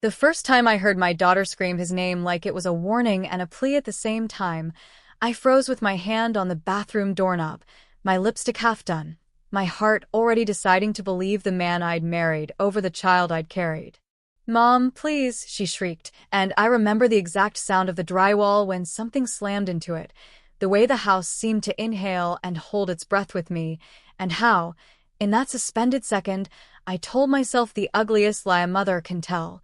The first time I heard my daughter scream his name like it was a warning and a plea at the same time, I froze with my hand on the bathroom doorknob, my lipstick half done, my heart already deciding to believe the man I'd married over the child I'd carried. "Mom, please," she shrieked, and I remember the exact sound of the drywall when something slammed into it, the way the house seemed to inhale and hold its breath with me, and how, in that suspended second, I told myself the ugliest lie a mother can tell.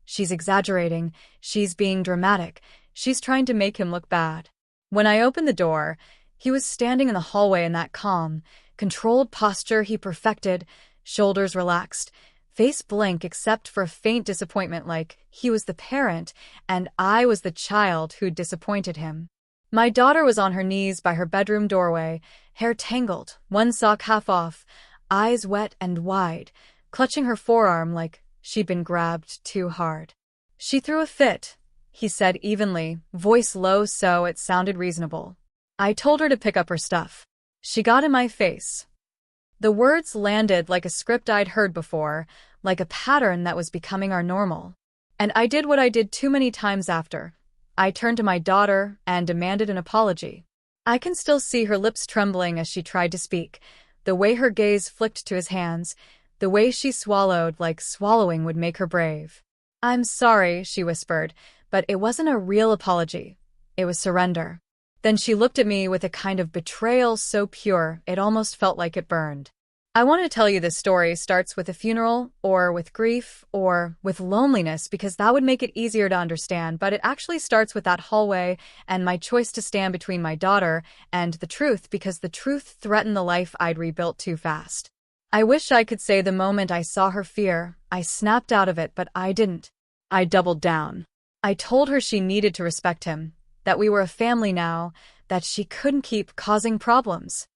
She's exaggerating, she's being dramatic, she's trying to make him look bad. When I opened the door, he was standing in the hallway in that calm, controlled posture he perfected, shoulders relaxed, face blank except for a faint disappointment, like he was the parent and I was the child who'd disappointed him. My daughter was on her knees by her bedroom doorway, hair tangled, one sock half off, eyes wet and wide, clutching her forearm like she'd been grabbed too hard. "She threw a fit," he said evenly, voice low so it sounded reasonable. "I told her to pick up her stuff. She got in my face." The words landed like a script I'd heard before, like a pattern that was becoming our normal. And I did what I did too many times after. I turned to my daughter and demanded an apology. I can still see her lips trembling as she tried to speak, the way her gaze flicked to his hands, the way she swallowed like swallowing would make her brave. "I'm sorry," she whispered, but it wasn't a real apology. It was surrender. Then she looked at me with a kind of betrayal so pure it almost felt like it burned. I want to tell you this story starts with a funeral, or with grief, or with loneliness because that would make it easier to understand, but it actually starts with that hallway and my choice to stand between my daughter and the truth because the truth threatened the life I'd rebuilt too fast. I wish I could say the moment I saw her fear, I snapped out of it, but I didn't. I doubled down. I told her she needed to respect him, that we were a family now, that she couldn't keep causing problems.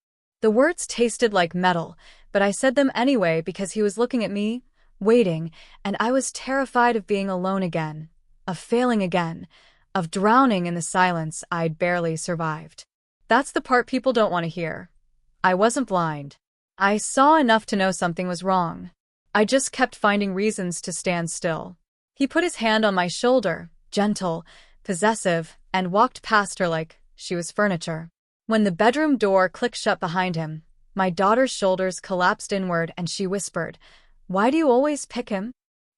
The words tasted like metal, but I said them anyway because he was looking at me, waiting, and I was terrified of being alone again, of failing again, of drowning in the silence I'd barely survived. That's the part people don't want to hear. I wasn't blind. I saw enough to know something was wrong. I just kept finding reasons to stand still. He put his hand on my shoulder, gentle, possessive, and walked past her like she was furniture. When the bedroom door clicked shut behind him, my daughter's shoulders collapsed inward and she whispered, "Why do you always pick him?"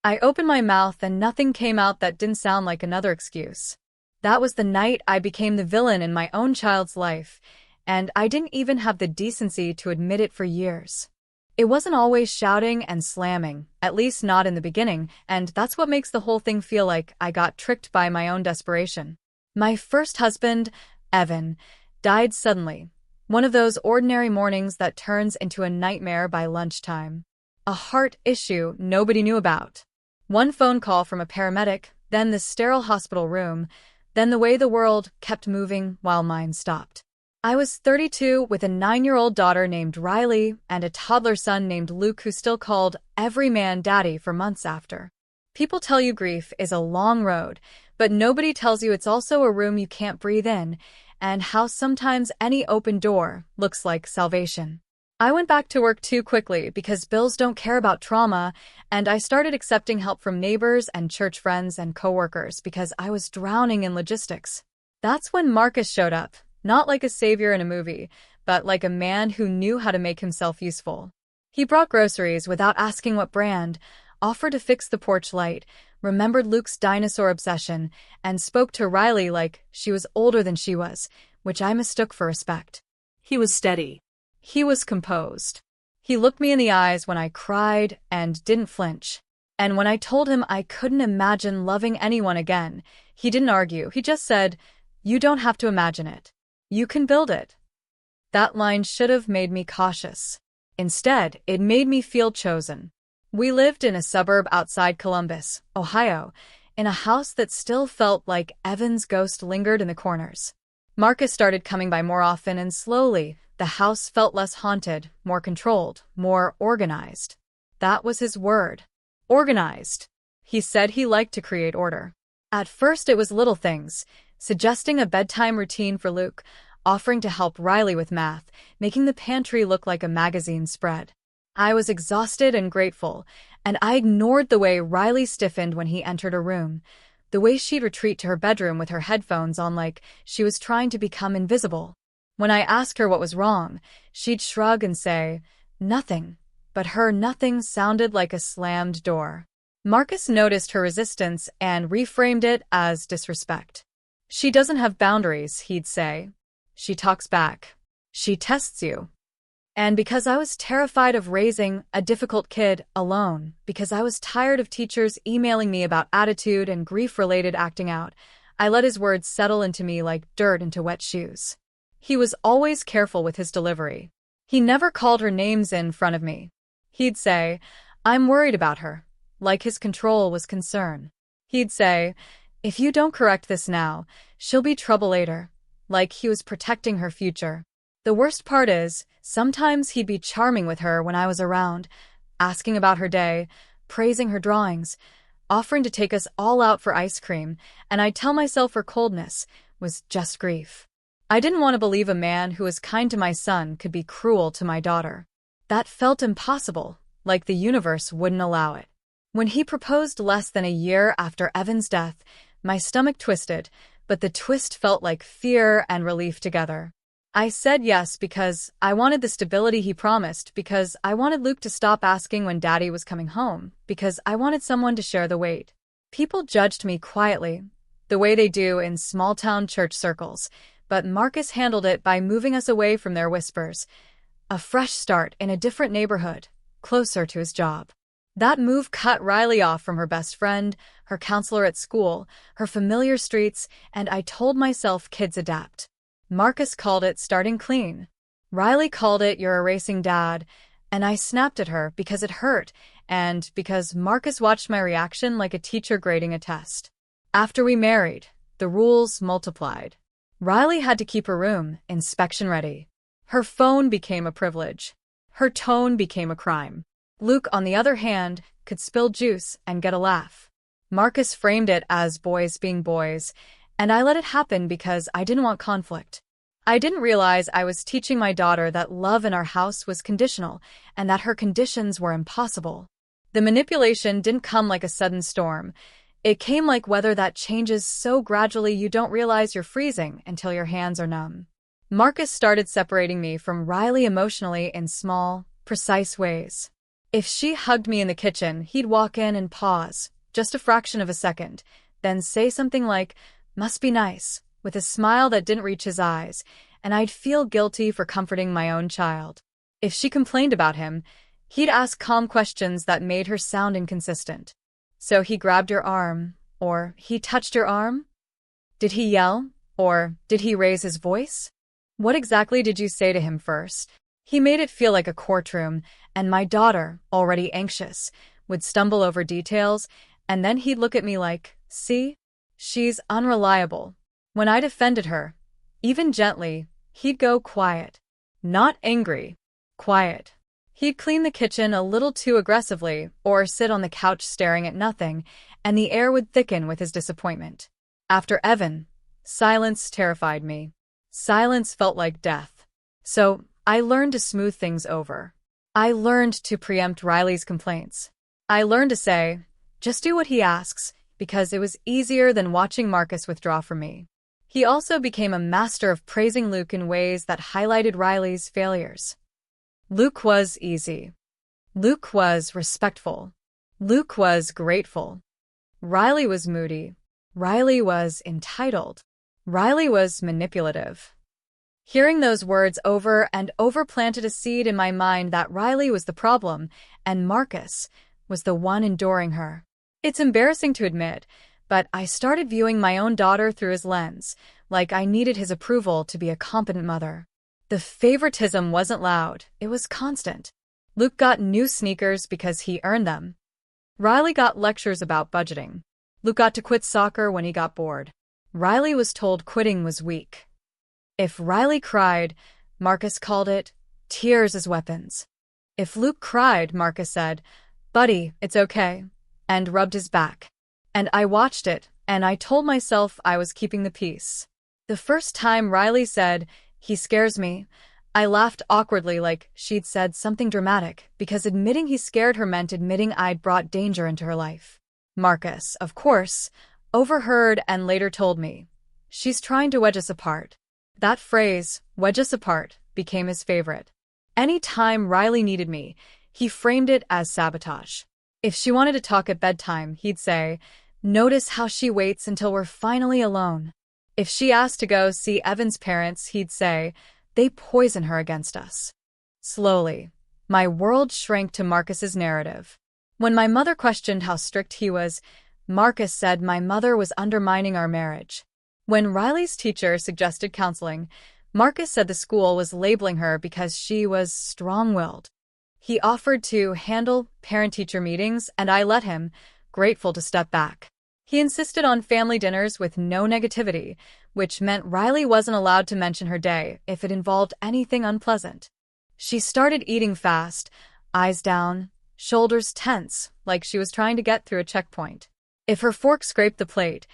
I opened my mouth and nothing came out that didn't sound like another excuse. That was the night I became the villain in my own child's life, and I didn't even have the decency to admit it for years. It wasn't always shouting and slamming, at least not in the beginning, and that's what makes the whole thing feel like I got tricked by my own desperation. My first husband, Evan, died suddenly. One of those ordinary mornings that turns into a nightmare by lunchtime. A heart issue nobody knew about. One phone call from a paramedic, then the sterile hospital room, then the way the world kept moving while mine stopped. I was 32 with a 9-year-old daughter named Riley and a toddler son named Luke who still called every man daddy for months after. People tell you grief is a long road, but nobody tells you it's also a room you can't breathe in, and how sometimes any open door looks like salvation. I went back to work too quickly because bills don't care about trauma, and I started accepting help from neighbors and church friends and coworkers because I was drowning in logistics. That's when Marcus showed up. Not like a savior in a movie, but like a man who knew how to make himself useful. He brought groceries without asking what brand, offered to fix the porch light, remembered Luke's dinosaur obsession, and spoke to Riley like she was older than she was, which I mistook for respect. He was steady. He was composed. He looked me in the eyes when I cried and didn't flinch. And when I told him I couldn't imagine loving anyone again, he didn't argue. He just said, "You don't have to imagine it. You can build it." That line should have made me cautious. Instead, it made me feel chosen. We lived in a suburb outside Columbus, Ohio, in a house that still felt like Evan's ghost lingered in the corners. Marcus started coming by more often, and slowly, the house felt less haunted, more controlled, more organized. That was his word. Organized. He said he liked to create order. At first it was little things, suggesting a bedtime routine for Luke, offering to help Riley with math, making the pantry look like a magazine spread. I was exhausted and grateful, and I ignored the way Riley stiffened when he entered a room, the way she'd retreat to her bedroom with her headphones on like she was trying to become invisible. When I asked her what was wrong, she'd shrug and say, "Nothing," but her nothing sounded like a slammed door. Marcus noticed her resistance and reframed it as disrespect. "She doesn't have boundaries," he'd say. "She talks back. She tests you." And because I was terrified of raising a difficult kid alone, because I was tired of teachers emailing me about attitude and grief-related acting out, I let his words settle into me like dirt into wet shoes. He was always careful with his delivery. He never called her names in front of me. He'd say, "I'm worried about her," like his control was concern. He'd say, "If you don't correct this now, she'll be trouble later," like he was protecting her future. The worst part is, sometimes he'd be charming with her when I was around, asking about her day, praising her drawings, offering to take us all out for ice cream, and I'd tell myself her coldness was just grief. I didn't want to believe a man who was kind to my son could be cruel to my daughter. That felt impossible, like the universe wouldn't allow it. When he proposed less than a year after Evan's death, my stomach twisted, but the twist felt like fear and relief together. I said yes because I wanted the stability he promised, because I wanted Luke to stop asking when Daddy was coming home, because I wanted someone to share the weight. People judged me quietly, the way they do in small-town church circles, but Marcus handled it by moving us away from their whispers. A fresh start in a different neighborhood, closer to his job. That move cut Riley off from her best friend, her counselor at school, her familiar streets, and I told myself kids adapt. Marcus called it starting clean. Riley called it you're erasing Dad, and I snapped at her because it hurt, and because Marcus watched my reaction like a teacher grading a test. After we married, the rules multiplied. Riley had to keep her room inspection ready. Her phone became a privilege. Her tone became a crime. Luke, on the other hand, could spill juice and get a laugh. Marcus framed it as boys being boys, and I let it happen because I didn't want conflict. I didn't realize I was teaching my daughter that love in our house was conditional and that her conditions were impossible. The manipulation didn't come like a sudden storm. It came like weather that changes so gradually you don't realize you're freezing until your hands are numb. Marcus started separating me from Riley emotionally in small, precise ways. If she hugged me in the kitchen, he'd walk in and pause, just a fraction of a second, then say something like, "Must be nice," with a smile that didn't reach his eyes, and I'd feel guilty for comforting my own child. If she complained about him, he'd ask calm questions that made her sound inconsistent. "So he grabbed your arm," or "he touched your arm?" "Did he yell?" or "did he raise his voice?" "What exactly did you say to him first?" He made it feel like a courtroom, and my daughter, already anxious, would stumble over details, and then he'd look at me like, "See? She's unreliable." When I defended her, even gently, he'd go quiet. Not angry, quiet. He'd clean the kitchen a little too aggressively, or sit on the couch staring at nothing, and the air would thicken with his disappointment. After Evan, silence terrified me. Silence felt like death. So, I learned to smooth things over. I learned to preempt Riley's complaints. I learned to say, just do what he asks, because it was easier than watching Marcus withdraw from me. He also became a master of praising Luke in ways that highlighted Riley's failures. Luke was easy. Luke was respectful. Luke was grateful. Riley was moody. Riley was entitled. Riley was manipulative. Hearing those words over and over planted a seed in my mind that Riley was the problem and Marcus was the one enduring her. It's embarrassing to admit, but I started viewing my own daughter through his lens, like I needed his approval to be a competent mother. The favoritism wasn't loud, it was constant. Luke got new sneakers because he earned them. Riley got lectures about budgeting. Luke got to quit soccer when he got bored. Riley was told quitting was weak. If Riley cried, Marcus called it tears as weapons. If Luke cried, Marcus said, "Buddy, it's okay," and rubbed his back. And I watched it, and I told myself I was keeping the peace. The first time Riley said, "He scares me," I laughed awkwardly like she'd said something dramatic, because admitting he scared her meant admitting I'd brought danger into her life. Marcus, of course, overheard and later told me, "She's trying to wedge us apart." That phrase, wedge us apart, became his favorite. Any time Riley needed me, he framed it as sabotage. If she wanted to talk at bedtime, he'd say, "Notice how she waits until we're finally alone." If she asked to go see Evan's parents, he'd say, "They poison her against us." Slowly, my world shrank to Marcus's narrative. When my mother questioned how strict he was, Marcus said my mother was undermining our marriage. When Riley's teacher suggested counseling, Marcus said the school was labeling her because she was strong-willed. He offered to handle parent-teacher meetings, and I let him, grateful to step back. He insisted on family dinners with no negativity, which meant Riley wasn't allowed to mention her day if it involved anything unpleasant. She started eating fast, eyes down, shoulders tense, like she was trying to get through a checkpoint. If her fork scraped the plate,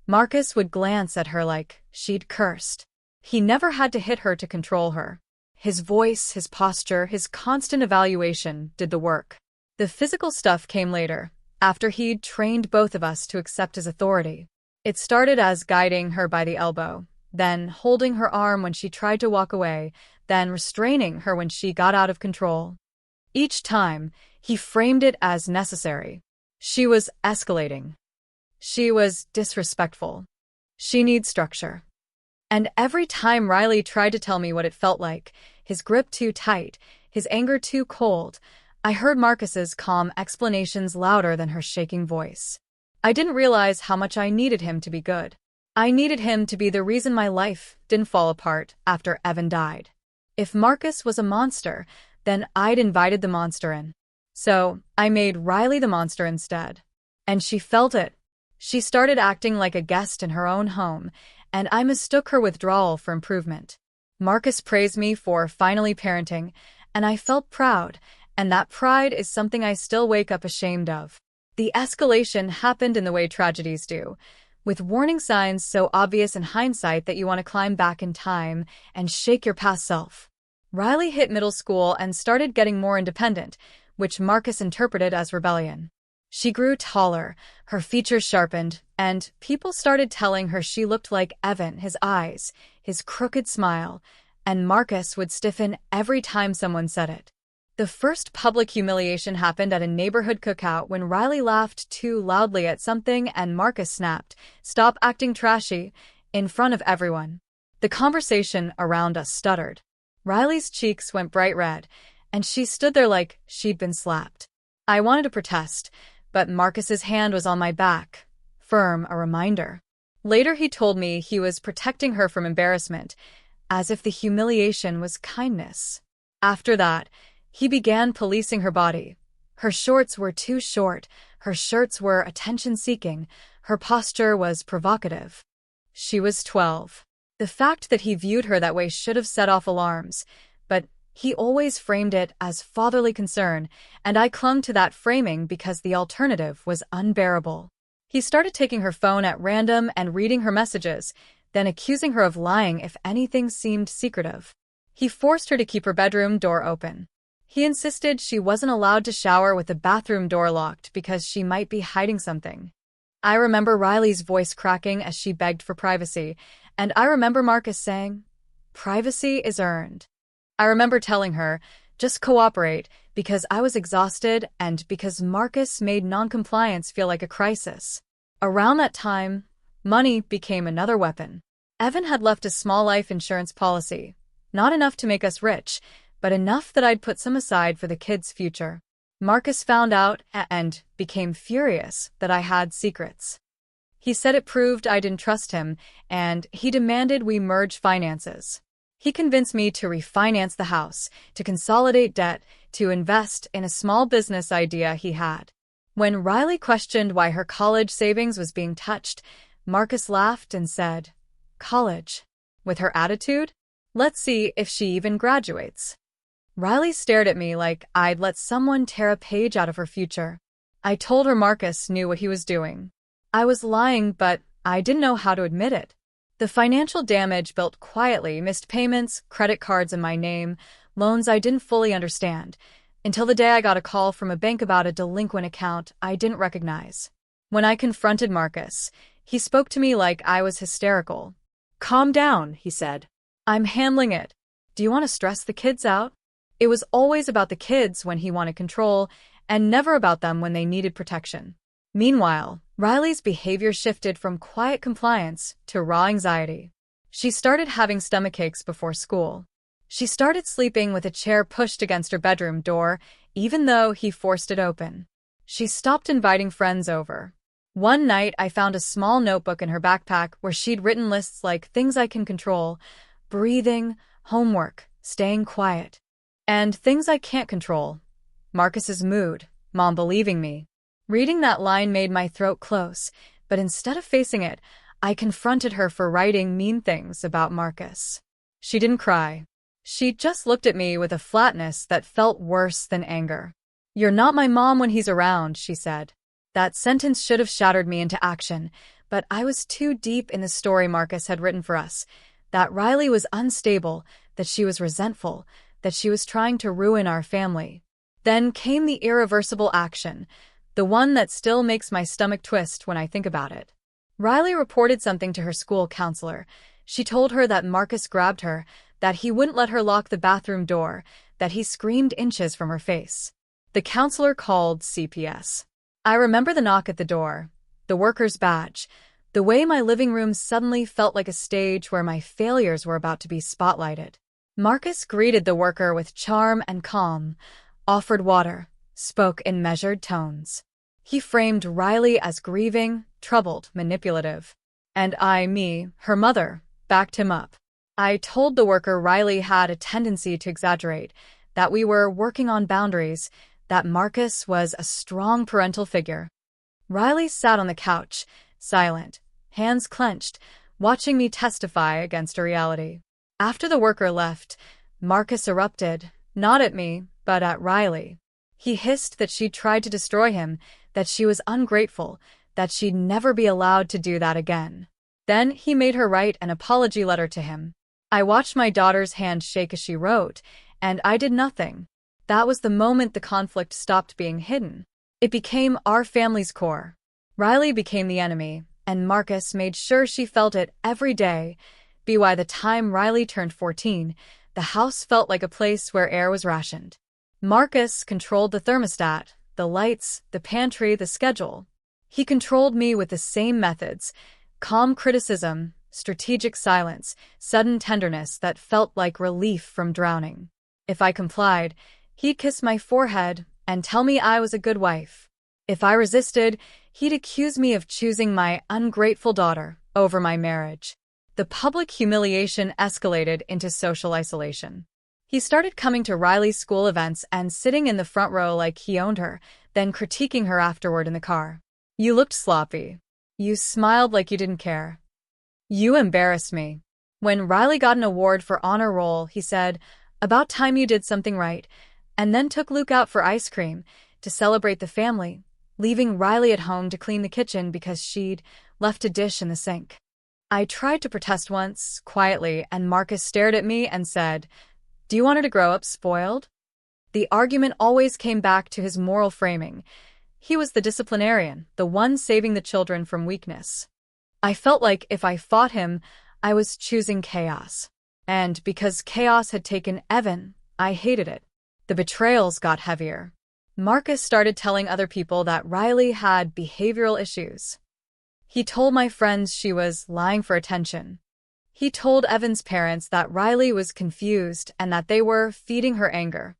Marcus would glance at her like she'd cursed. He never had to hit her to control her. His voice, his posture, his constant evaluation did the work. The physical stuff came later, after he'd trained both of us to accept his authority. It started as guiding her by the elbow, then holding her arm when she tried to walk away, then restraining her when she got out of control. Each time, he framed it as necessary. She was escalating. She was disrespectful. She needs structure. And every time Riley tried to tell me what it felt like, his grip too tight, his anger too cold, I heard Marcus's calm explanations louder than her shaking voice. I didn't realize how much I needed him to be good. I needed him to be the reason my life didn't fall apart after Evan died. If Marcus was a monster, then I'd invited the monster in. So I made Riley the monster instead. And she felt it. She started acting like a guest in her own home, and I mistook her withdrawal for improvement. Marcus praised me for finally parenting, and I felt proud, and that pride is something I still wake up ashamed of. The escalation happened in the way tragedies do, with warning signs so obvious in hindsight that you want to climb back in time and shake your past self. Riley hit middle school and started getting more independent, which Marcus interpreted as rebellion. She grew taller, her features sharpened, and people started telling her she looked like Evan, his eyes, his crooked smile, and Marcus would stiffen every time someone said it. The first public humiliation happened at a neighborhood cookout when Riley laughed too loudly at something and Marcus snapped, "Stop acting trashy," in front of everyone. The conversation around us stuttered. Riley's cheeks went bright red, and she stood there like she'd been slapped. I wanted to protest, but Marcus's hand was on my back, firm, a reminder. Later he told me he was protecting her from embarrassment, as if the humiliation was kindness. After that, he began policing her body. Her shorts were too short, her shirts were attention-seeking, her posture was provocative. She was 12. The fact that he viewed her that way should have set off alarms, but he always framed it as fatherly concern, and I clung to that framing because the alternative was unbearable. He started taking her phone at random and reading her messages, then accusing her of lying if anything seemed secretive. He forced her to keep her bedroom door open. He insisted she wasn't allowed to shower with the bathroom door locked because she might be hiding something. I remember Riley's voice cracking as she begged for privacy, and I remember Marcus saying, "Privacy is earned." I remember telling her, "Just cooperate," because I was exhausted and because Marcus made noncompliance feel like a crisis. Around that time, money became another weapon. Evan had left a small life insurance policy, not enough to make us rich, but enough that I'd put some aside for the kids' future. Marcus found out and became furious that I had secrets. He said it proved I didn't trust him, and he demanded we merge finances. He convinced me to refinance the house, to consolidate debt, to invest in a small business idea he had. When Riley questioned why her college savings was being touched, Marcus laughed and said, "College? With her attitude? Let's see if she even graduates." Riley stared at me like I'd let someone tear a page out of her future. I told her Marcus knew what he was doing. I was lying, but I didn't know how to admit it. The financial damage built quietly, missed payments, credit cards in my name, loans I didn't fully understand, until the day I got a call from a bank about a delinquent account I didn't recognize. When I confronted Marcus, he spoke to me like I was hysterical. "Calm down," he said. "I'm handling it. Do you want to stress the kids out?" It was always about the kids when he wanted control, and never about them when they needed protection. Meanwhile, Riley's behavior shifted from quiet compliance to raw anxiety. She started having stomachaches before school. She started sleeping with a chair pushed against her bedroom door, even though he forced it open. She stopped inviting friends over. One night, I found a small notebook in her backpack where she'd written lists like things I can control, breathing, homework, staying quiet, and things I can't control, Marcus's mood, Mom believing me. Reading that line made my throat close, but instead of facing it, I confronted her for writing mean things about Marcus. She didn't cry. She just looked at me with a flatness that felt worse than anger. "You're not my mom when he's around," she said. That sentence should have shattered me into action, but I was too deep in the story Marcus had written for us. That Riley was unstable, that she was resentful, that she was trying to ruin our family. Then came the irreversible action, the one that still makes my stomach twist when I think about it. Riley reported something to her school counselor. She told her that Marcus grabbed her, that he wouldn't let her lock the bathroom door, that he screamed inches from her face. The counselor called CPS. I remember the knock at the door, the worker's badge, the way my living room suddenly felt like a stage where my failures were about to be spotlighted. Marcus greeted the worker with charm and calm, offered water, spoke in measured tones. He framed Riley as grieving, troubled, manipulative. And I, her mother, backed him up. I told the worker Riley had a tendency to exaggerate, that we were working on boundaries, that Marcus was a strong parental figure. Riley sat on the couch, silent, hands clenched, watching me testify against a reality. After the worker left, Marcus erupted, not at me, but at Riley. He hissed that she'd tried to destroy him, that she was ungrateful, that she'd never be allowed to do that again. Then he made her write an apology letter to him. I watched my daughter's hand shake as she wrote, and I did nothing. That was the moment the conflict stopped being hidden. It became our family's core. Riley became the enemy, and Marcus made sure she felt it every day. By the time Riley turned 14, the house felt like a place where air was rationed. Marcus controlled the thermostat, the lights, the pantry, the schedule. He controlled me with the same methods: calm criticism, strategic silence, sudden tenderness that felt like relief from drowning. If I complied, he'd kiss my forehead and tell me I was a good wife. If I resisted, he'd accuse me of choosing my ungrateful daughter over my marriage. The public humiliation escalated into social isolation. He started coming to Riley's school events and sitting in the front row like he owned her, then critiquing her afterward in the car. "You looked sloppy. You smiled like you didn't care. You embarrassed me." When Riley got an award for honor roll, he said, "About time you did something right," and then took Luke out for ice cream to celebrate the family, leaving Riley at home to clean the kitchen because she'd left a dish in the sink. I tried to protest once, quietly, and Marcus stared at me and said, "Do you want her to grow up spoiled?" The argument always came back to his moral framing. He was the disciplinarian, the one saving the children from weakness. I felt like if I fought him, I was choosing chaos. And because chaos had taken Evan, I hated it. The betrayals got heavier. Marcus started telling other people that Riley had behavioral issues. He told my friends she was lying for attention. He told Evan's parents that Riley was confused and that they were feeding her anger.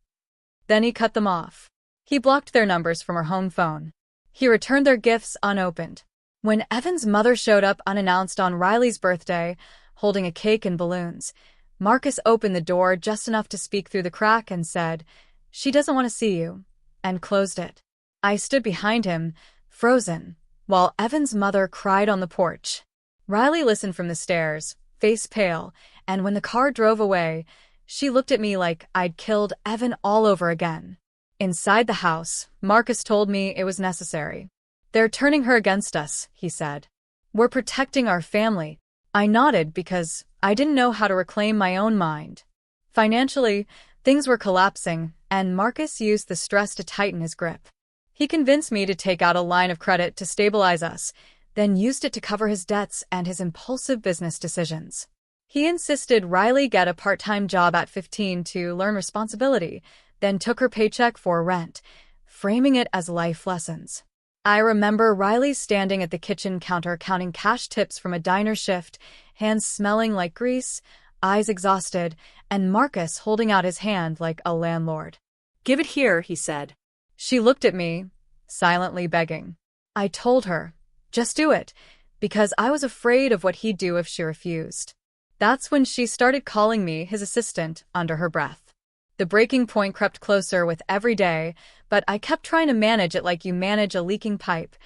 Then he cut them off. He blocked their numbers from her home phone. He returned their gifts unopened. When Evan's mother showed up unannounced on Riley's birthday, holding a cake and balloons, Marcus opened the door just enough to speak through the crack and said, "She doesn't want to see you," and closed it. I stood behind him, frozen, while Evan's mother cried on the porch. Riley listened from the stairs, face pale, and when the car drove away, she looked at me like I'd killed Evan all over again. Inside the house, Marcus told me it was necessary. "They're turning her against us," he said. "We're protecting our family. I nodded because I didn't know how to reclaim my own mind. Financially, things were collapsing, and Marcus used the stress to tighten his grip. He convinced me to take out a line of credit to stabilize us, then used it to cover his debts and his impulsive business decisions. He insisted Riley get a part-time job at 15 to learn responsibility, then took her paycheck for rent, framing it as life lessons. I remember Riley standing at the kitchen counter counting cash tips from a diner shift, hands smelling like grease, eyes exhausted, and Marcus holding out his hand like a landlord. "Give it here," he said. She looked at me, silently begging. I told her, just do it, because I was afraid of what he'd do if she refused. That's when she started calling me his assistant under her breath. The breaking point crept closer with every day, but I kept trying to manage it like you manage a leaking pipe,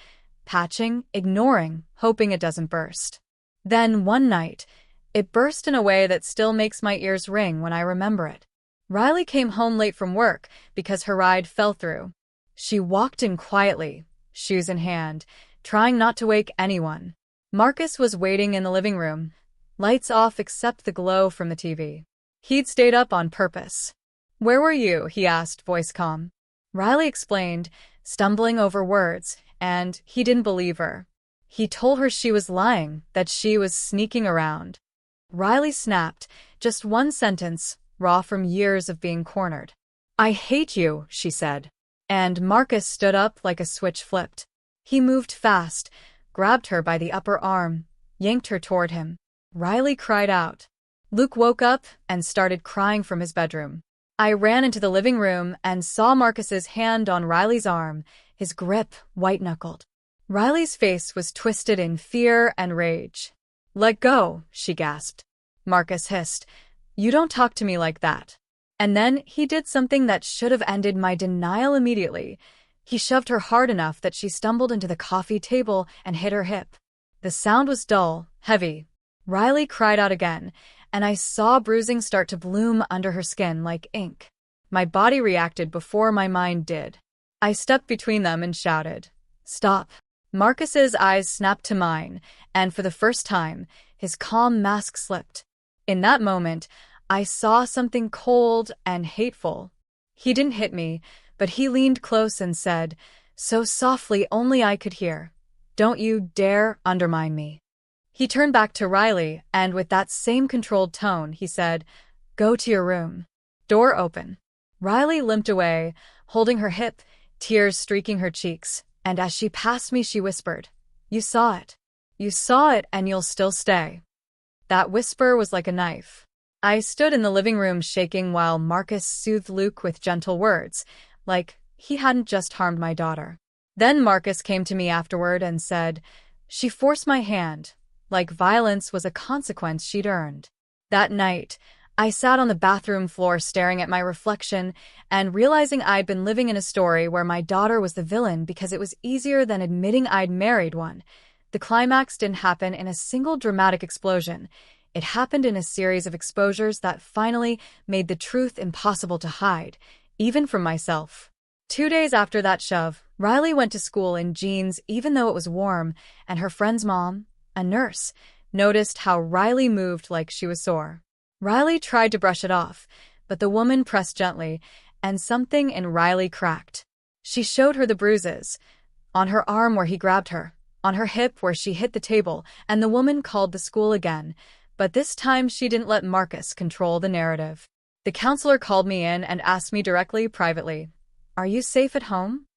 patching, ignoring, hoping it doesn't burst. Then, one night, it burst in a way that still makes my ears ring when I remember it. Riley came home late from work because her ride fell through. She walked in quietly, shoes in hand, trying not to wake anyone. Marcus was waiting in the living room, lights off except the glow from the TV. He'd stayed up on purpose. "Where were you?" he asked, voice calm. Riley explained, stumbling over words, and he didn't believe her. He told her she was lying, that she was sneaking around. Riley snapped, just one sentence, raw from years of being cornered. "I hate you," she said. And Marcus stood up like a switch flipped. He moved fast, grabbed her by the upper arm, yanked her toward him. Riley cried out. Luke woke up and started crying from his bedroom. I ran into the living room and saw Marcus's hand on Riley's arm, his grip white-knuckled. Riley's face was twisted in fear and rage. "Let go," she gasped. Marcus hissed, "You don't talk to me like that." And then he did something that should have ended my denial immediately. He shoved her hard enough that she stumbled into the coffee table and hit her hip. The sound was dull, heavy. Riley cried out again, and I saw bruising start to bloom under her skin like ink. My body reacted before my mind did. I stepped between them and shouted, "Stop." Marcus's eyes snapped to mine, and for the first time, his calm mask slipped. In that moment, I saw something cold and hateful. He didn't hit me, but he leaned close and said, so softly only I could hear, "Don't you dare undermine me." He turned back to Riley, and with that same controlled tone, he said, "Go to your room. Door open." Riley limped away, holding her hip, tears streaking her cheeks, and as she passed me she whispered, "You saw it. You saw it and you'll still stay." That whisper was like a knife. I stood in the living room shaking while Marcus soothed Luke with gentle words, like he hadn't just harmed my daughter. Then Marcus came to me afterward and said, "She forced my hand, like violence was a consequence she'd earned." That night, I sat on the bathroom floor staring at my reflection and realizing I'd been living in a story where my daughter was the villain because it was easier than admitting I'd married one. The climax didn't happen in a single dramatic explosion. It happened in a series of exposures that finally made the truth impossible to hide, even from myself. 2 days after that shove, Riley went to school in jeans even though it was warm, and her friend's mom, a nurse, noticed how Riley moved like she was sore. Riley tried to brush it off, but the woman pressed gently, and something in Riley cracked. She showed her the bruises, on her arm where he grabbed her, on her hip where she hit the table, and the woman called the school again. But this time she didn't let Marcus control the narrative. The counselor called me in and asked me directly, privately, "Are you safe at home?"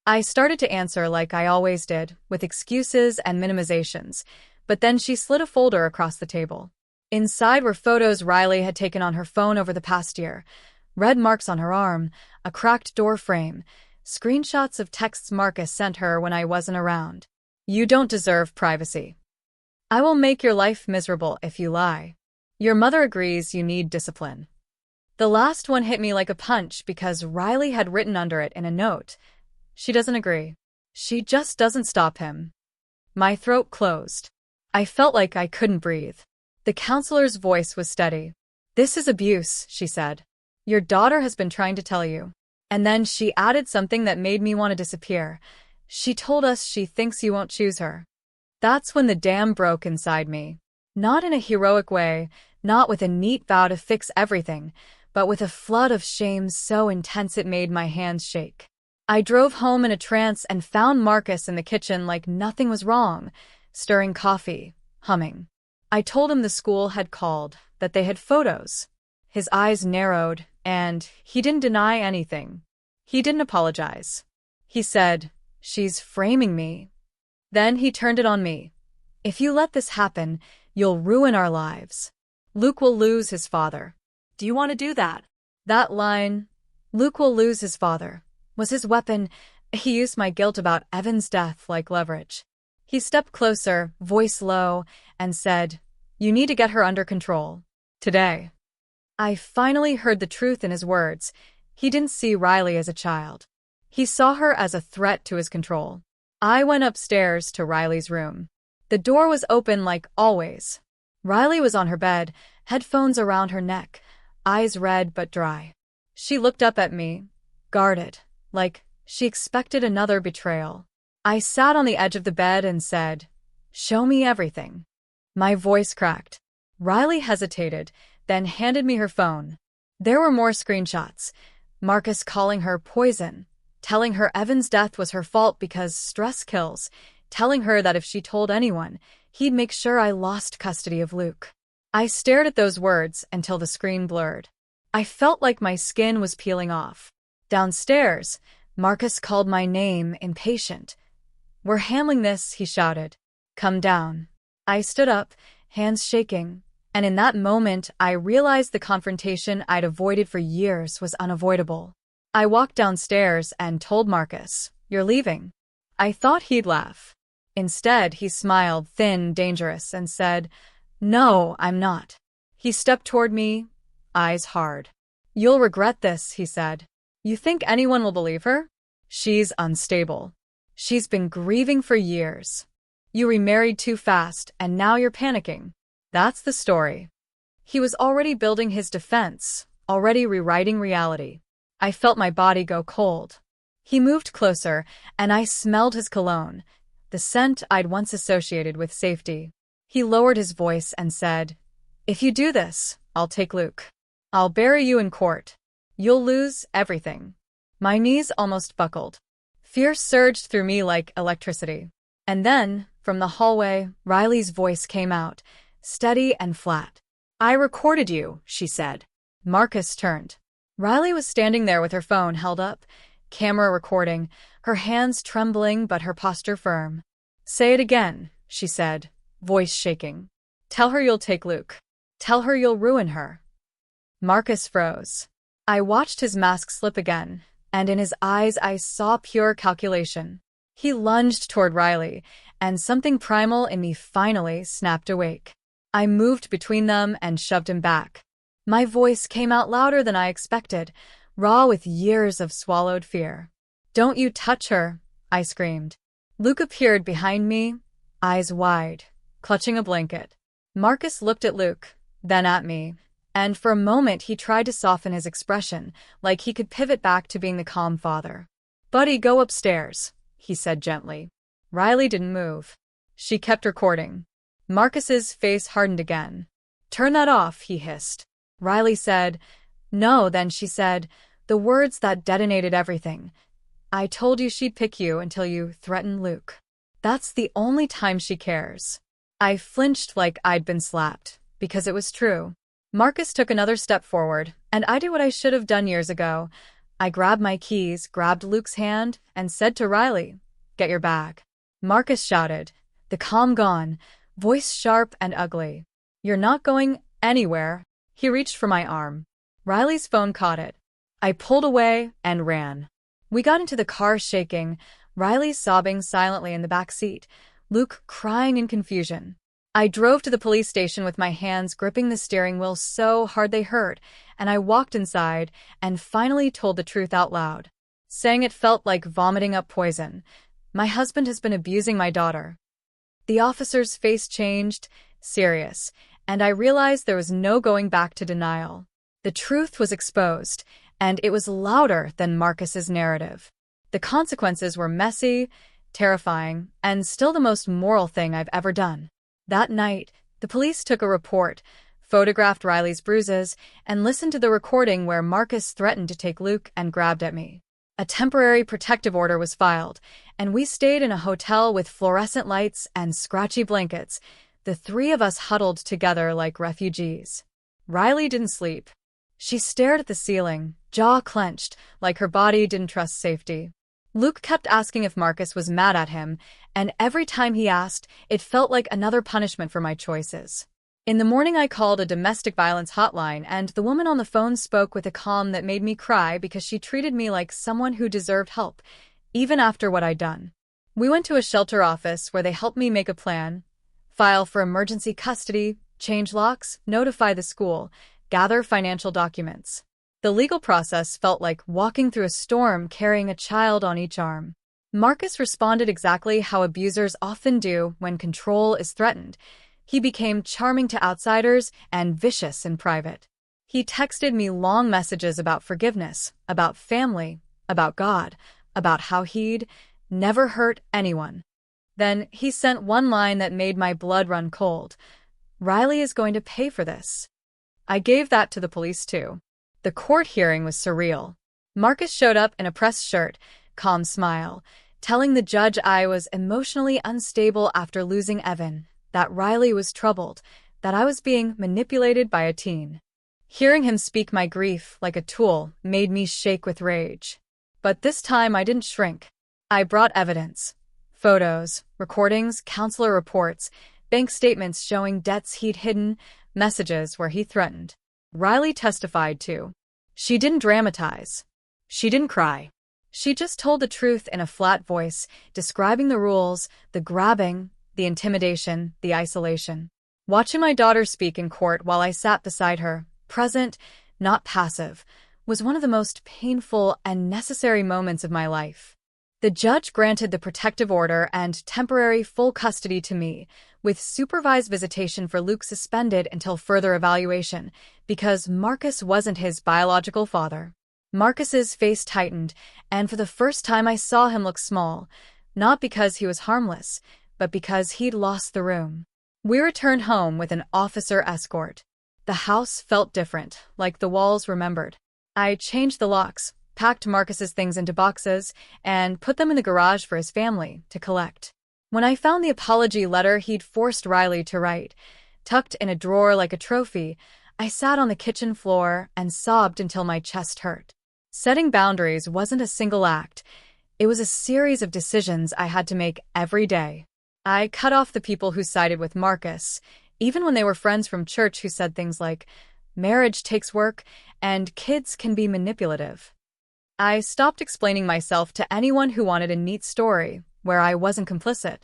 I started to answer like I always did, with excuses and minimizations, but then she slid a folder across the table. Inside were photos Riley had taken on her phone over the past year, red marks on her arm, a cracked door frame, screenshots of texts Marcus sent her when I wasn't around. "You don't deserve privacy. I will make your life miserable if you lie. Your mother agrees you need discipline." The last one hit me like a punch because Riley had written under it in a note, "She doesn't agree. She just doesn't stop him." My throat closed. I felt like I couldn't breathe. The counselor's voice was steady. "This is abuse," she said. "Your daughter has been trying to tell you." And then she added something that made me want to disappear. "She told us she thinks you won't choose her." That's when the dam broke inside me. Not in a heroic way, not with a neat vow to fix everything, but with a flood of shame so intense it made my hands shake. I drove home in a trance and found Marcus in the kitchen like nothing was wrong, stirring coffee, humming. I told him the school had called, that they had photos. His eyes narrowed, and he didn't deny anything. He didn't apologize. He said, "She's framing me." Then he turned it on me. "If you let this happen, you'll ruin our lives. Luke will lose his father." Do you want to do that? That line, "Luke will lose his father," was his weapon. He used my guilt about Evan's death like leverage. He stepped closer, voice low, and said, "You need to get her under control. Today." I finally heard the truth in his words. He didn't see Riley as a child. He saw her as a threat to his control. I went upstairs to Riley's room. The door was open like always. Riley was on her bed, headphones around her neck, eyes red but dry. She looked up at me, guarded, like she expected another betrayal. I sat on the edge of the bed and said, "Show me everything." My voice cracked. Riley hesitated, then handed me her phone. There were more screenshots. Marcus calling her poison, telling her Evan's death was her fault because stress kills, telling her that if she told anyone, he'd make sure I lost custody of Luke. I stared at those words until the screen blurred. I felt like my skin was peeling off. Downstairs, Marcus called my name, impatient. "We're handling this," he shouted. "Come down." I stood up, hands shaking, and in that moment I realized the confrontation I'd avoided for years was unavoidable. I walked downstairs and told Marcus, "You're leaving." I thought he'd laugh. Instead, he smiled, thin, dangerous, and said, "No, I'm not." He stepped toward me, eyes hard. "You'll regret this," he said. "You think anyone will believe her? She's unstable. She's been grieving for years. You remarried too fast, and now you're panicking. That's the story." He was already building his defense, already rewriting reality. I felt my body go cold. He moved closer, and I smelled his cologne, the scent I'd once associated with safety. He lowered his voice and said, "If you do this, I'll take Luke. I'll bury you in court. You'll lose everything." My knees almost buckled. Fear surged through me like electricity. And then, from the hallway, Riley's voice came out, steady and flat. "I recorded you," she said. Marcus turned. Riley was standing there with her phone held up, camera recording, her hands trembling but her posture firm. "Say it again," she said, voice shaking. "Tell her you'll take Luke. Tell her you'll ruin her." Marcus froze. I watched his mask slip again, and in his eyes I saw pure calculation. He lunged toward Riley, and something primal in me finally snapped awake. I moved between them and shoved him back. My voice came out louder than I expected, raw with years of swallowed fear. "Don't you touch her," I screamed. Luke appeared behind me, eyes wide, clutching a blanket. Marcus looked at Luke, then at me, and for a moment he tried to soften his expression, like he could pivot back to being the calm father. "Buddy, go upstairs," he said gently. Riley didn't move. She kept recording. Marcus's face hardened again. "Turn that off," he hissed. Riley said, "No," then she said, the words that detonated everything. "I told you she'd pick you until you threatened Luke. That's the only time she cares." I flinched like I'd been slapped, because it was true. Marcus took another step forward, and I did what I should have done years ago. I grabbed my keys, grabbed Luke's hand, and said to Riley, "Get your bag." Marcus shouted, the calm gone, voice sharp and ugly. "You're not going anywhere." He reached for my arm. Riley's phone caught it. I pulled away and ran. We got into the car shaking, Riley sobbing silently in the back seat, Luke crying in confusion. I drove to the police station with my hands gripping the steering wheel so hard they hurt, and I walked inside and finally told the truth out loud, saying it felt like vomiting up poison. "My husband has been abusing my daughter." The officer's face changed, serious, and I realized there was no going back to denial. The truth was exposed, and it was louder than Marcus's narrative. The consequences were messy, terrifying, and still the most moral thing I've ever done. That night, The police took a report, photographed Riley's bruises, and listened to the recording where Marcus threatened to take Luke and grabbed at me. A temporary protective order was filed, and we stayed in a hotel with fluorescent lights and scratchy blankets, the three of us huddled together like refugees. Riley didn't sleep. She stared at the ceiling, jaw clenched, like her body didn't trust safety. Luke kept asking if Marcus was mad at him, and every time he asked, it felt like another punishment for my choices. In the morning I called a domestic violence hotline, and the woman on the phone spoke with a calm that made me cry because she treated me like someone who deserved help, even after what I'd done. We went to a shelter office where they helped me make a plan, file for emergency custody, change locks, notify the school, gather financial documents. The legal process felt like walking through a storm carrying a child on each arm. Marcus responded exactly how abusers often do when control is threatened. He became charming to outsiders and vicious in private. He texted me long messages about forgiveness, about family, about God, about how he'd never hurt anyone. Then he sent one line that made my blood run cold. Riley is going to pay for this. I gave that to the police too. The court hearing was surreal. Marcus showed up in a pressed shirt, calm smile, telling the judge I was emotionally unstable after losing Evan, that Riley was troubled, that I was being manipulated by a teen. Hearing him speak my grief like a tool made me shake with rage. But this time I didn't shrink. I brought evidence. Photos, recordings, counselor reports, bank statements showing debts he'd hidden, messages where he threatened. Riley testified too. She didn't dramatize. She didn't cry. She just told the truth in a flat voice, describing the rules, the grabbing, the intimidation, the isolation. Watching my daughter speak in court while I sat beside her, present, not passive, was one of the most painful and necessary moments of my life. The judge granted the protective order and temporary full custody to me, with supervised visitation for Luke suspended until further evaluation, because Marcus wasn't his biological father. Marcus's face tightened, and for the first time I saw him look small, not because he was harmless, but because he'd lost the room. We returned home with an officer escort. The house felt different, like the walls remembered. I changed the locks, packed Marcus's things into boxes, and put them in the garage for his family to collect. When I found the apology letter he'd forced Riley to write, tucked in a drawer like a trophy, I sat on the kitchen floor and sobbed until my chest hurt. Setting boundaries wasn't a single act. It was a series of decisions I had to make every day. I cut off the people who sided with Marcus, even when they were friends from church who said things like, "Marriage takes work, and kids can be manipulative." I stopped explaining myself to anyone who wanted a neat story, where I wasn't complicit.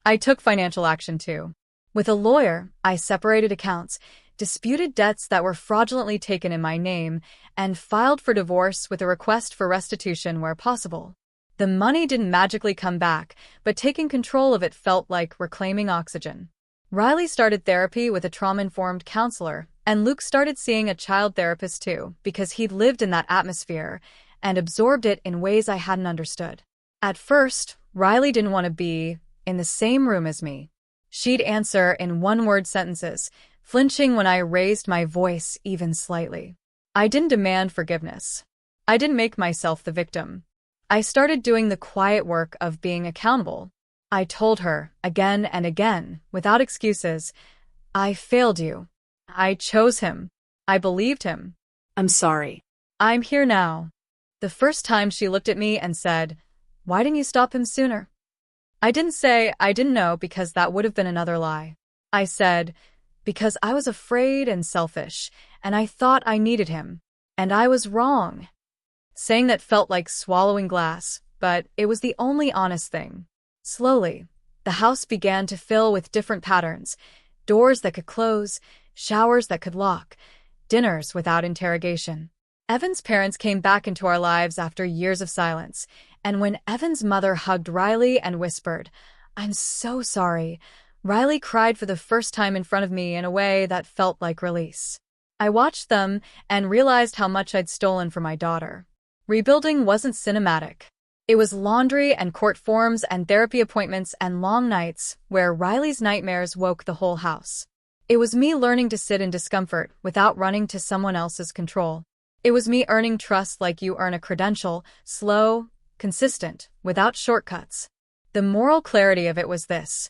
I took financial action too. With a lawyer, I separated accounts, disputed debts that were fraudulently taken in my name, and filed for divorce with a request for restitution where possible. The money didn't magically come back, but taking control of it felt like reclaiming oxygen. Riley started therapy with a trauma-informed counselor, and Luke started seeing a child therapist too, because he'd lived in that atmosphere and absorbed it in ways I hadn't understood. At first, Riley didn't want to be in the same room as me. She'd answer in one-word sentences, flinching when I raised my voice even slightly. I didn't demand forgiveness. I didn't make myself the victim. I started doing the quiet work of being accountable. I told her, again and again, without excuses, "I failed you. I chose him. I believed him. I'm sorry. I'm here now." The first time she looked at me and said, "Why didn't you stop him sooner?" I didn't say I didn't know, because that would have been another lie. I said, because I was afraid and selfish, and I thought I needed him. And I was wrong. Saying that felt like swallowing glass, but it was the only honest thing. Slowly, the house began to fill with different patterns, doors that could close, showers that could lock, dinners without interrogation. Evan's parents came back into our lives after years of silence, and when Evan's mother hugged Riley and whispered, "I'm so sorry," Riley cried for the first time in front of me in a way that felt like release. I watched them and realized how much I'd stolen from my daughter. Rebuilding wasn't cinematic. It was laundry and court forms and therapy appointments and long nights where Riley's nightmares woke the whole house. It was me learning to sit in discomfort without running to someone else's control. It was me earning trust like you earn a credential, slow, consistent, without shortcuts. The moral clarity of it was this.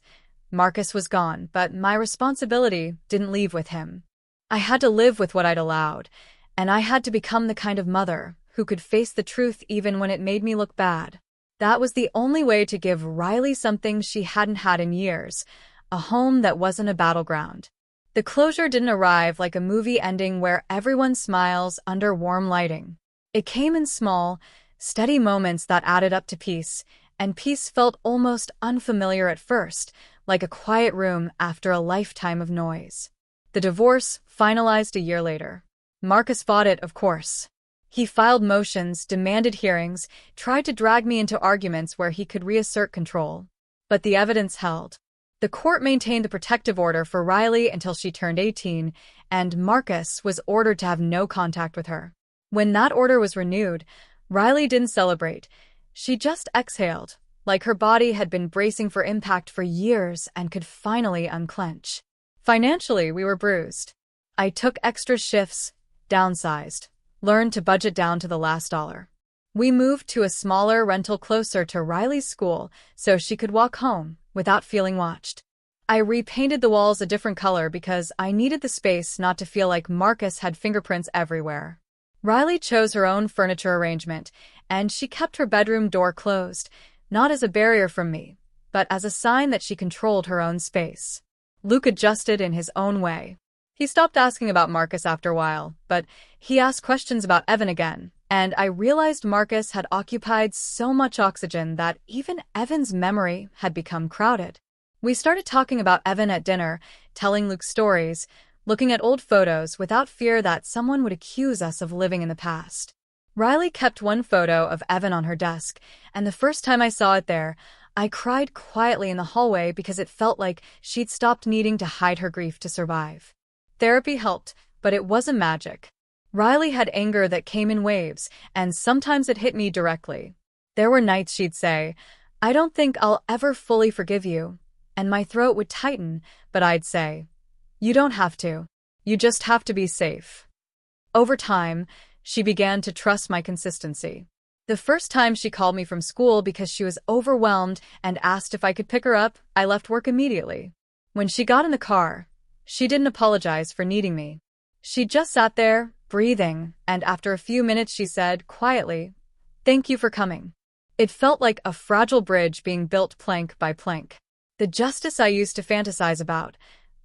Marcus was gone, but my responsibility didn't leave with him. I had to live with what I'd allowed, and I had to become the kind of mother who could face the truth even when it made me look bad. That was the only way to give Riley something she hadn't had in years, a home that wasn't a battleground. The closure didn't arrive like a movie ending where everyone smiles under warm lighting. It came in small, steady moments that added up to peace, and peace felt almost unfamiliar at first, like a quiet room after a lifetime of noise. The divorce finalized a year later. Marcus fought it, of course. He filed motions, demanded hearings, tried to drag me into arguments where he could reassert control. But the evidence held. The court maintained the protective order for Riley until she turned 18, and Marcus was ordered to have no contact with her. When that order was renewed, Riley didn't celebrate. She just exhaled, like her body had been bracing for impact for years and could finally unclench. Financially, we were bruised. I took extra shifts, downsized, learned to budget down to the last dollar. We moved to a smaller rental closer to Riley's school so she could walk home without feeling watched. I repainted the walls a different color because I needed the space not to feel like Marcus had fingerprints everywhere. Riley chose her own furniture arrangement, and she kept her bedroom door closed, not as a barrier from me, but as a sign that she controlled her own space. Luke adjusted in his own way. He stopped asking about Marcus after a while, but he asked questions about Evan again, and I realized Marcus had occupied so much oxygen that even Evan's memory had become crowded. We started talking about Evan at dinner, telling Luke stories, looking at old photos without fear that someone would accuse us of living in the past. Riley kept one photo of Evan on her desk, and the first time I saw it there, I cried quietly in the hallway because it felt like she'd stopped needing to hide her grief to survive. Therapy helped, but it wasn't magic. Riley had anger that came in waves, and sometimes it hit me directly. There were nights she'd say, "I don't think I'll ever fully forgive you," and my throat would tighten, but I'd say, "You don't have to. You just have to be safe." Over time, she began to trust my consistency. The first time she called me from school because she was overwhelmed and asked if I could pick her up, I left work immediately. When she got in the car, she didn't apologize for needing me. She just sat there, breathing, and after a few minutes she said, quietly, "Thank you for coming." It felt like a fragile bridge being built plank by plank. The justice I used to fantasize about,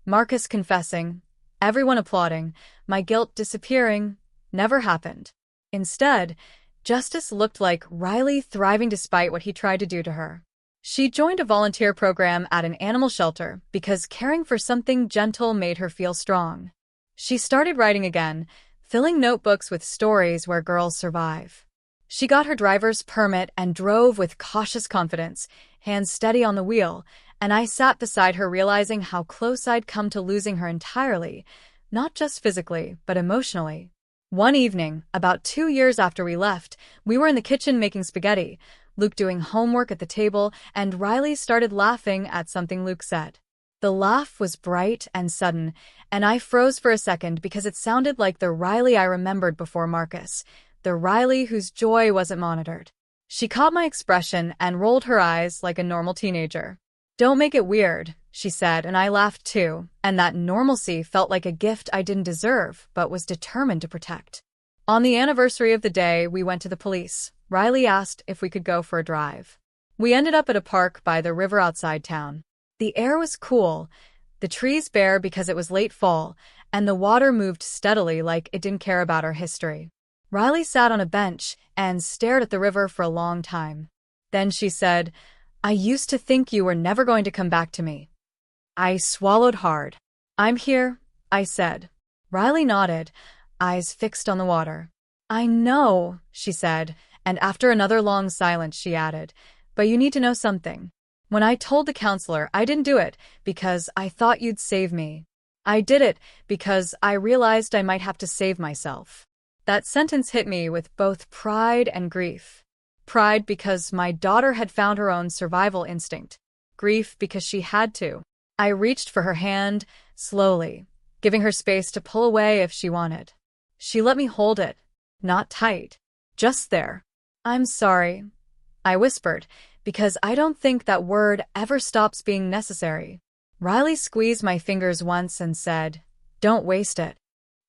Marcus confessing, everyone applauding, my guilt disappearing, never happened. Instead, justice looked like Riley thriving despite what he tried to do to her. She joined a volunteer program at an animal shelter because caring for something gentle made her feel strong. She started writing again, filling notebooks with stories where girls survive. She got her driver's permit and drove with cautious confidence, hands steady on the wheel, and I sat beside her realizing how close I'd come to losing her entirely, not just physically, but emotionally. One evening, about 2 years after we left, we were in the kitchen making spaghetti, Luke doing homework at the table, and Riley started laughing at something Luke said. The laugh was bright and sudden, and I froze for a second because it sounded like the Riley I remembered before Marcus, the Riley whose joy wasn't monitored. She caught my expression and rolled her eyes like a normal teenager. "Don't make it weird," she said, and I laughed too, and that normalcy felt like a gift I didn't deserve but was determined to protect. On the anniversary of the day we went to the police, Riley asked if we could go for a drive. We ended up at a park by the river outside town. The air was cool, the trees bare because it was late fall, and the water moved steadily like it didn't care about our history. Riley sat on a bench and stared at the river for a long time. Then she said, "I used to think you were never going to come back to me." I swallowed hard. "I'm here," I said. Riley nodded, eyes fixed on the water. "I know," she said, and after another long silence she added, "But you need to know something. When I told the counselor, I didn't do it because I thought you'd save me. I did it because I realized I might have to save myself." That sentence hit me with both pride and grief. Pride because my daughter had found her own survival instinct. Grief because she had to. I reached for her hand, slowly, giving her space to pull away if she wanted. She let me hold it, not tight, just there. "I'm sorry," I whispered, because I don't think that word ever stops being necessary. Riley squeezed my fingers once and said, "Don't waste it."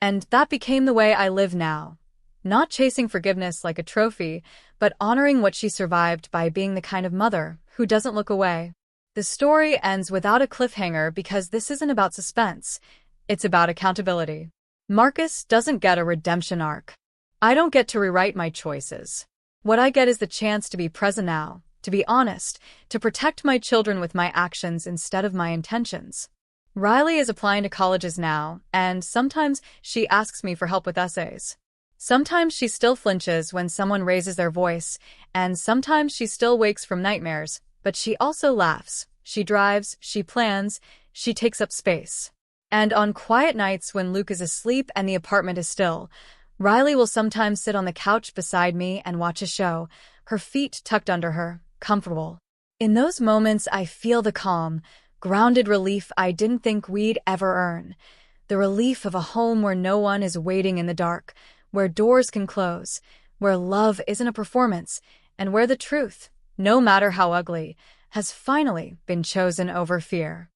And that became the way I live now. Not chasing forgiveness like a trophy, but honoring what she survived by being the kind of mother who doesn't look away. The story ends without a cliffhanger because this isn't about suspense. It's about accountability. Marcus doesn't get a redemption arc. I don't get to rewrite my choices. What I get is the chance to be present now, to be honest, to protect my children with my actions instead of my intentions. Riley is applying to colleges now, and sometimes she asks me for help with essays. Sometimes she still flinches when someone raises their voice, and sometimes she still wakes from nightmares, but she also laughs. She drives, she plans, she takes up space. And on quiet nights when Luke is asleep and the apartment is still, Riley will sometimes sit on the couch beside me and watch a show, her feet tucked under her, comfortable. In those moments, I feel the calm, grounded relief I didn't think we'd ever earn. The relief of a home where no one is waiting in the dark, where doors can close, where love isn't a performance, and where the truth, no matter how ugly, has finally been chosen over fear.